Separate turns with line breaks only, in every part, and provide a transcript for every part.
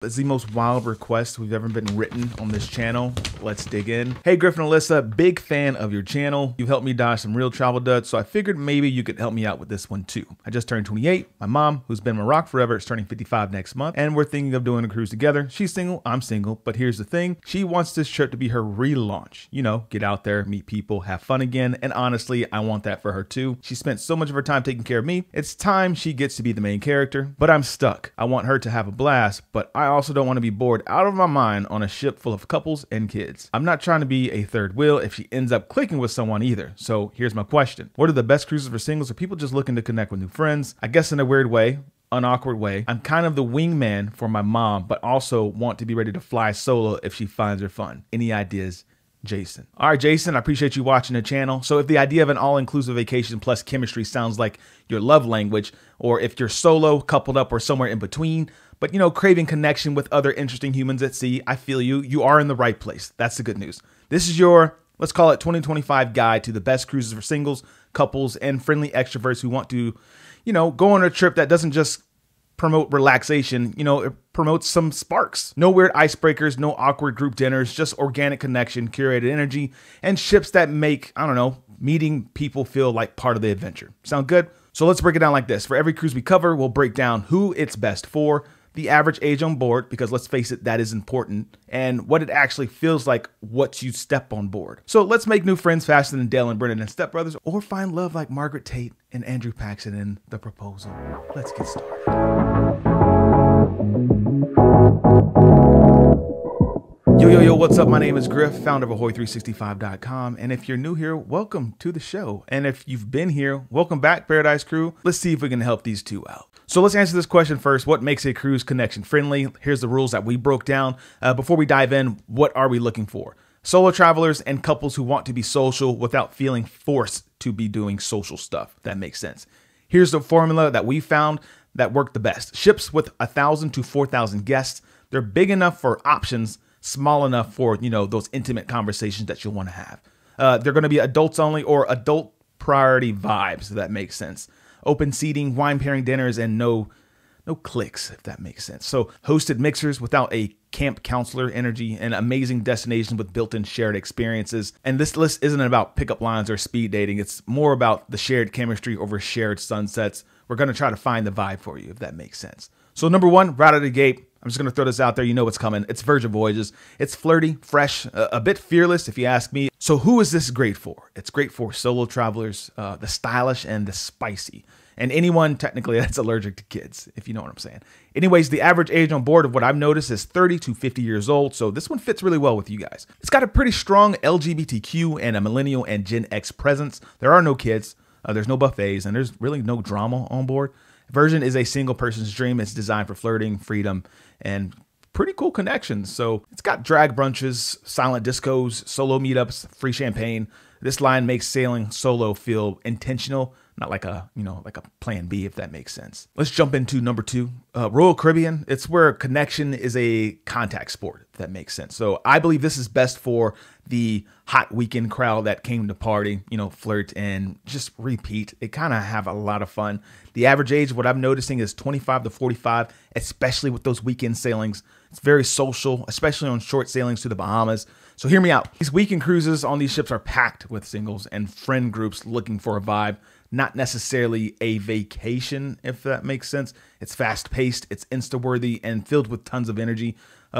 It's the most wild request we've ever been written on this channel. Let's dig in. Hey, Griffin and Alyssa, big fan of your channel. You've helped me dodge some real travel duds, so I figured maybe you could help me out with this one too. I just turned 28. My mom, who's been in Morocco forever, is turning 55 next month, and we're thinking of doing a cruise together. She's single, I'm single, but here's the thing. She wants this trip to be her relaunch. You know, get out there, meet people, have fun again, and honestly, I want that for her too. She spent so much of her time taking care of me. It's time she gets to be the main character, but I'm stuck. I want her to have a blast, but I also don't want to be bored out of my mind on a ship full of couples and kids. I'm not trying to be a third wheel if she ends up clicking with someone either. So here's my question. What are the best cruises for singles or people just looking to connect with new friends? I guess in a weird way, an awkward way, I'm kind of the wingman for my mom, but also want to be ready to fly solo if she finds her fun. Any ideas? Jason. All right, Jason, I appreciate you watching the channel. So if the idea of an all-inclusive vacation plus chemistry sounds like your love language, or if you're solo, coupled up, or somewhere in between, but you know, craving connection with other interesting humans at sea, I feel you. You are in the right place. That's the good news. This is your, let's call it 2025 guide to the best cruises for singles, couples, and friendly extroverts who want to, you know, go on a trip that doesn't just promote relaxation, you know, it promotes some sparks. No weird icebreakers, no awkward group dinners, just organic connection, curated energy, and ships that make, I don't know, meeting people feel like part of the adventure. Sound good? So let's break it down like this. For every cruise we cover, we'll break down who it's best for, the average age on board, because let's face it, that is important, and what it actually feels like once you step on board. So let's make new friends faster than Dale and Brennan and Step Brothers, or find love like Margaret Tate and Andrew Paxton in The Proposal. Let's get started. Yo, what's up? My name is Griff, founder of Ahoy365.com. And if you're new here, welcome to the show. And if you've been here, welcome back, Paradise Crew. Let's see if we can help these two out. So let's answer this question first. What makes a cruise connection friendly? Here's the rules that we broke down. Before we dive in, what are we looking for? Solo travelers and couples who want to be social without feeling forced to be doing social stuff. That makes sense. Here's the formula that we found that worked the best. Ships with 1,000 to 4,000 guests. They're big enough for options, small enough for, you know, those intimate conversations that you'll want to have. They're going to be adults only or adult priority vibes, if that makes sense. Open seating, wine pairing dinners, and no cliques, if that makes sense. So hosted mixers without a camp counselor energy, and amazing destination with built-in shared experiences. And this list isn't about pickup lines or speed dating. It's more about the shared chemistry over shared sunsets. We're going to try to find the vibe for you, if that makes sense. So number one, right out of the gate, I'm just going to throw this out there. You know what's coming. It's Virgin Voyages. It's flirty, fresh, a bit fearless, if you ask me. So who is this great for? It's great for solo travelers, the stylish and the spicy, and anyone technically that's allergic to kids, if you know what I'm saying. Anyways, the average age on board of what I've noticed is 30 to 50 years old. So this one fits really well with you guys. It's got a pretty strong LGBTQ and a millennial and Gen X presence. There are no kids. There's no buffets, and there's really no drama on board. Virgin is a single person's dream. It's designed for flirting, freedom, and pretty cool connections. So it's got drag brunches, silent discos, solo meetups, free champagne. This line makes sailing solo feel intentional, not like a, you know, like a plan B, if that makes sense. Let's jump into number two, Royal Caribbean. It's where connection is a contact sport, if that makes sense. So I believe this is best for the hot weekend crowd that came to party, you know, flirt and just repeat. They kind of have a lot of fun. The average age, what I'm noticing, is 25 to 45, especially with those weekend sailings. It's very social, especially on short sailings to the Bahamas. So hear me out. These weekend cruises on these ships are packed with singles and friend groups looking for a vibe, not necessarily a vacation, if that makes sense. It's fast paced, it's Insta-worthy, and filled with tons of energy.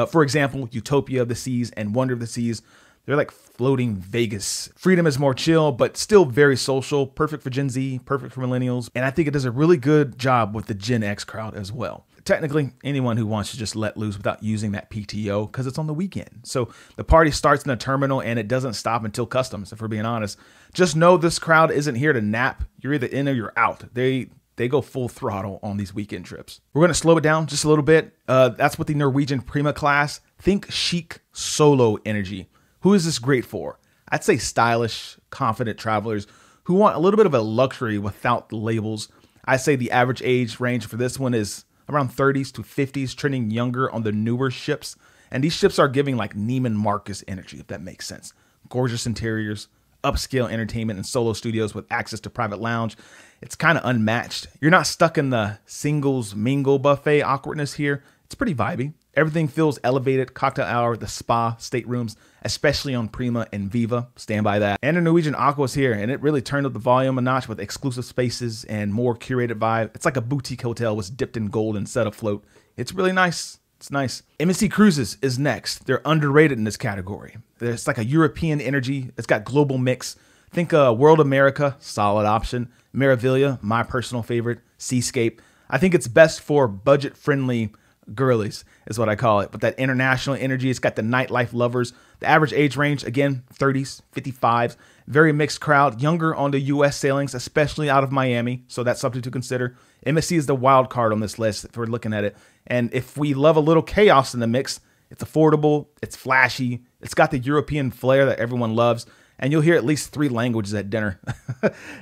For example, Utopia of the Seas and Wonder of the Seas, they're like floating Vegas. Freedom is more chill, but still very social, perfect for Gen Z, perfect for millennials. And I think it does a really good job with the Gen X crowd as well. Technically, anyone who wants to just let loose without using that PTO, because it's on the weekend. So the party starts in the terminal and it doesn't stop until customs, if we're being honest. Just know this crowd isn't here to nap. You're either in or you're out. They go full throttle on these weekend trips. We're going to slow it down just a little bit. That's what the Norwegian Prima class. Think chic solo energy. Who is this great for? I'd say stylish, confident travelers who want a little bit of a luxury without the labels. I say the average age range for this one is around 30s to 50s, trending younger on the newer ships. And these ships are giving like Neiman Marcus energy, if that makes sense. Gorgeous interiors, upscale entertainment and solo studios with access to private lounge. It's kind of unmatched. You're not stuck in the singles mingle buffet awkwardness here. It's pretty vibey. Everything feels elevated. Cocktail hour, the spa, staterooms, especially on Prima and Viva. Stand by that. And the Norwegian Aqua is here, and it really turned up the volume a notch with exclusive spaces and more curated vibe. It's like a boutique hotel was dipped in gold instead of float. It's really nice. It's nice. MSC Cruises is next. They're underrated in this category. It's like a European energy. It's got global mix. Think World America, solid option. Meraviglia, my personal favorite. Seascape. I think it's best for budget-friendly girlies is what I call it. But that international energy, it's got the nightlife lovers. The average age range, again, 30s, 55s. Very mixed crowd. Younger on the U.S. sailings, especially out of Miami. So that's something to consider. MSC is the wild card on this list if we're looking at it. And if we love a little chaos in the mix, it's affordable, it's flashy, it's got the European flair that everyone loves, and you'll hear at least 3 languages at dinner.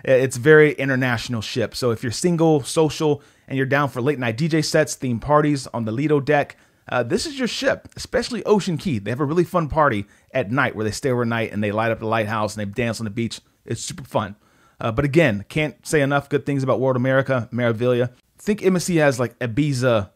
It's very international ship. So if you're single, social, and you're down for late night DJ sets, themed parties on the Lido deck, this is your ship, especially Ocean Key. They have a really fun party at night where they stay overnight and they light up the lighthouse and they dance on the beach. It's super fun. But again, can't say enough good things about World America, Meraviglia. Think MSC has like Ibiza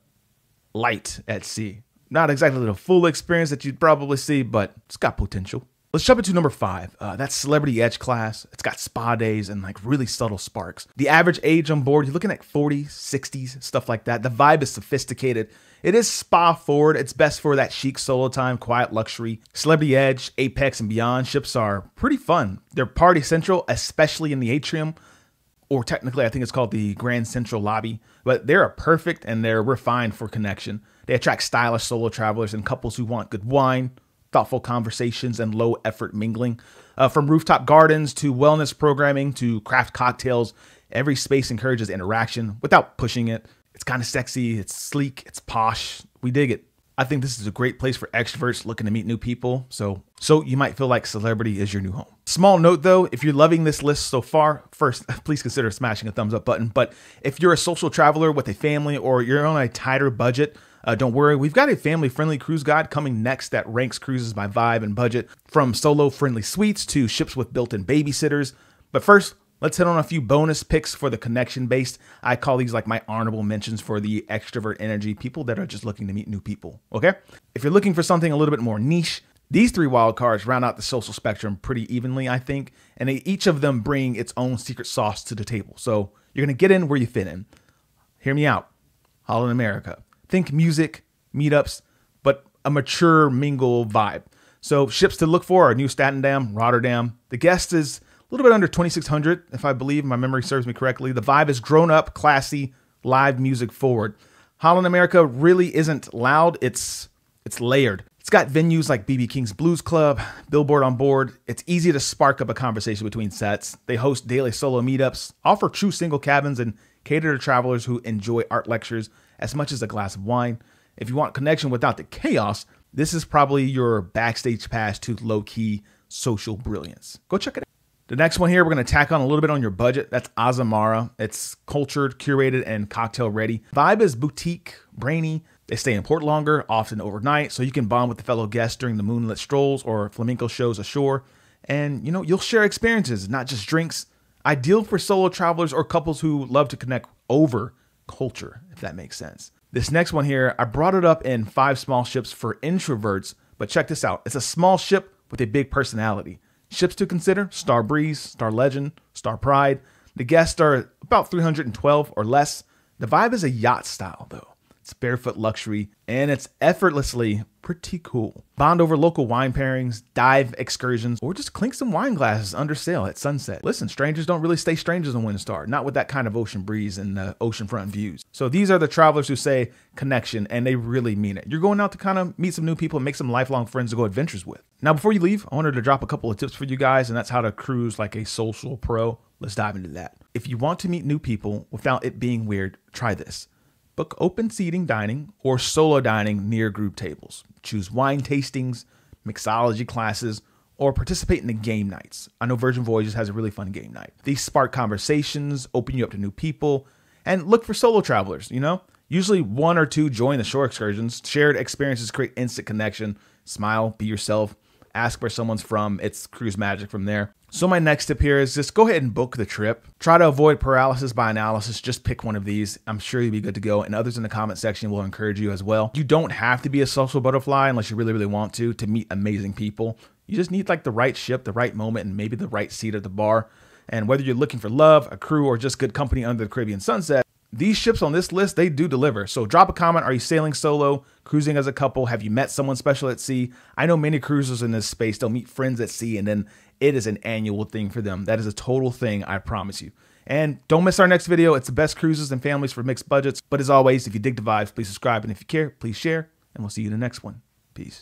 light at sea. Not exactly the full experience that you'd probably see, but it's got potential. Let's jump into number 5. That's Celebrity Edge class. It's got spa days and like really subtle sparks. The average age on board, you're looking at 40s, 60s, stuff like that. The vibe is sophisticated. It is spa forward. It's best for that chic solo time, quiet luxury. Celebrity Edge, Apex, and beyond ships are pretty fun. They're party central, especially in the atrium, or technically I think it's called the Grand Central Lobby, but they're perfect and they're refined for connection. They attract stylish solo travelers and couples who want good wine, thoughtful conversations, and low effort mingling. From rooftop gardens to wellness programming to craft cocktails, every space encourages interaction without pushing it. It's kind of sexy, it's sleek, it's posh. We dig it. I think this is a great place for extroverts looking to meet new people. So you might feel like Celebrity is your new home. Small note though, if you're loving this list so far, first, please consider smashing a thumbs up button. But if you're a social traveler with a family or you're on a tighter budget, don't worry, we've got a family-friendly cruise guide coming next that ranks cruises by vibe and budget, from solo-friendly suites to ships with built-in babysitters. But first, let's hit on a few bonus picks for the connection-based. I call these like my honorable mentions for the extrovert energy, people that are just looking to meet new people, okay? If you're looking for something a little bit more niche, these 3 wild cards round out the social spectrum pretty evenly, I think, and each of them bring its own secret sauce to the table. So you're going to get in where you fit in. Hear me out. Holland, America. Think music, meetups, but a mature mingle vibe. So ships to look for are New Statendam, Rotterdam. The guest is a little bit under 2,600, if I believe my memory serves me correctly. The vibe is grown up, classy, live music forward. Holland America really isn't loud. It's layered. It's got venues like BB King's Blues Club, Billboard on board. It's easy to spark up a conversation between sets. They host daily solo meetups, offer true single cabins, and cater to travelers who enjoy art lectures as much as a glass of wine. If you want connection without the chaos, this is probably your backstage pass to low-key social brilliance. Go check it out. The next one here, we're going to tack on a little bit on your budget. That's Azamara. It's cultured, curated, and cocktail ready. Vibe is boutique, brainy. They stay in port longer, often overnight, so you can bond with the fellow guests during the moonlit strolls or flamenco shows ashore. And, you'll share experiences, not just drinks. Ideal for solo travelers or couples who love to connect over culture, if that makes sense. This next one here, I brought it up in 5 small ships for introverts, but check this out. It's a small ship with a big personality. Ships to consider: Star Breeze, Star Legend, Star Pride. The guests are about 312 or less. The vibe is a yacht style though. It's barefoot luxury, and it's effortlessly pretty cool. Bond over local wine pairings, dive excursions, or just clink some wine glasses under sail at sunset. Listen, strangers don't really stay strangers on Windstar, not with that kind of ocean breeze and oceanfront views. So these are the travelers who say connection, and they really mean it. You're going out to kind of meet some new people and make some lifelong friends to go adventures with. Now, before you leave, I wanted to drop a couple of tips for you guys, and that's how to cruise like a social pro. Let's dive into that. If you want to meet new people without it being weird, try this. Book open seating dining or solo dining near group tables. Choose wine tastings, mixology classes, or participate in the game nights. I know Virgin Voyages has a really fun game night. These spark conversations, open you up to new people, and look for solo travelers, Usually 1 or 2 join the shore excursions. Shared experiences create instant connection. Smile, be yourself, ask where someone's from. It's cruise magic from there. So my next tip here is just go ahead and book the trip. Try to avoid paralysis by analysis. Just pick one of these. I'm sure you'll be good to go. And others in the comment section will encourage you as well. You don't have to be a social butterfly unless you really, really want to meet amazing people. You just need like the right ship, the right moment, and maybe the right seat at the bar. And whether you're looking for love, a crew, or just good company under the Caribbean sunset, these ships on this list, they do deliver. So drop a comment. Are you sailing solo, cruising as a couple? Have you met someone special at sea? I know many cruisers in this space, they'll meet friends at sea, and then it is an annual thing for them. That is a total thing, I promise you. And don't miss our next video. It's the best cruises and families for mixed budgets. But as always, if you dig the vibes, please subscribe. And if you care, please share. And we'll see you in the next one. Peace.